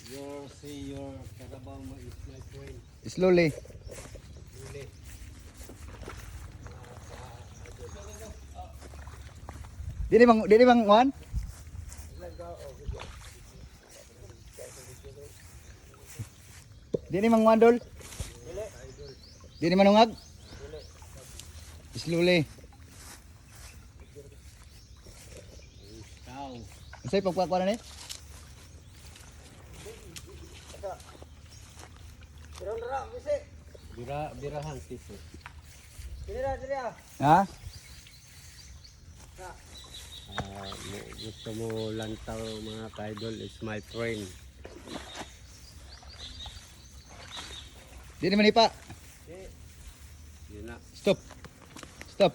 Your Carabao is my friend. Slowly. Really. Dili bang one? Dili mang one dol. Dili manungag. Slowly. Cow. Unsay pagpakuan ni? Birahan piso. Ha? Gusto mo lantaw mga ka-idol is my friend. Dili man ipa. Yun na. Stop. Stop.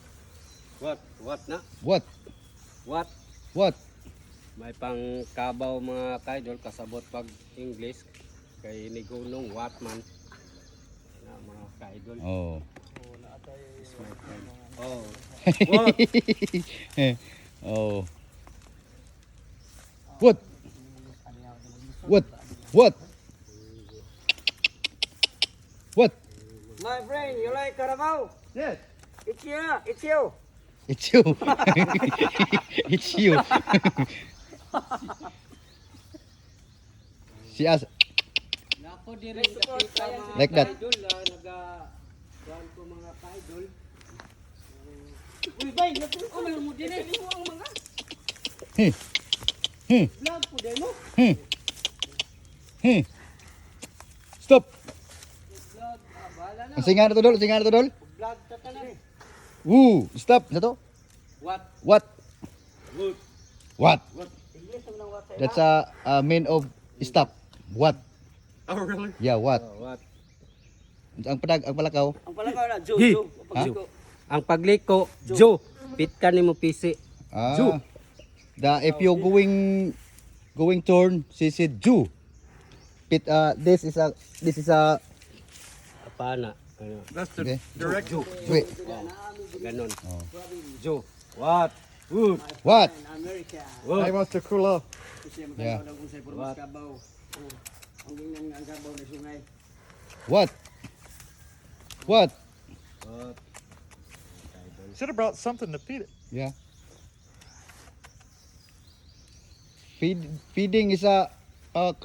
What na? What? What? What? May pang kabaw mga ka-idol kasabot pag English kay nigunong what man na mga ka-idol. Oh. Is my friend. Oh. Oh. What? What? What? What? My friend, you like Carabao? Yes. It's you. It's you. It's you. It's you. Si As. Nako di rin nakita mga Like that. ka-idol kuhan ko mga ka-idol. Uy, bay, nakuha mo din eh. Mo ang mga vlog po din mo. Stop. Vlog, bahala na. Ang singa na to dol, singa na to dol. Vlog ta tanan. Woo, stop. Sa to? What? What? Good. What? English ang nang what's That's a mean of stop. What? Oh really? Yeah, what? What? Ang palakaw. Ang palakaw na, Jo, Hey. Jo. Pagliko. Ang pagliko, Joe, pit ka nimo pisi. Ah. Ju. If you going turn, she said Ju. This is a Apana. Ano? That's the okay. direct. Wait. Ganon. Oh. Joe. What? Good. What? In America. I wants to cool off. Kasi Yeah. magkakaw lang kung sa'yo puro What? mas kabaw. Ang ganyan nga ang kabaw na sungay. What? What? What? Should have brought something to feed it. Yeah. Feeding is a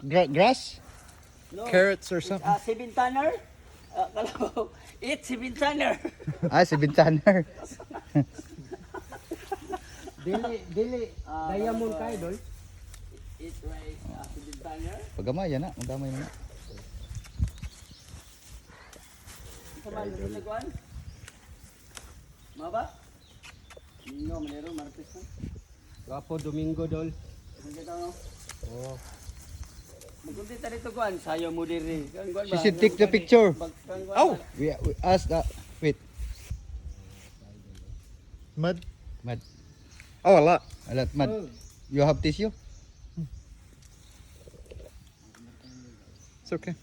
grass. No. Carrots or something. Seven tanner. Kalabaw. Eat seven tanner. Si Bintaner. Dili. Diamond ka idol. Eat rice. Seven tanner. Pagamay yan na, magamay na. Ito ba, nagsasaguan? Maba? Ninyo, manero, martes na. Gapo Domingo dol. Magkita no? Oo. Magkunti ta dito kuan, sayo mo diri. Kan kuan She should take the picture. Oh! We ask wait. Mud. Mad. Oh, a lot. Alat mad. You have tissue? It's okay.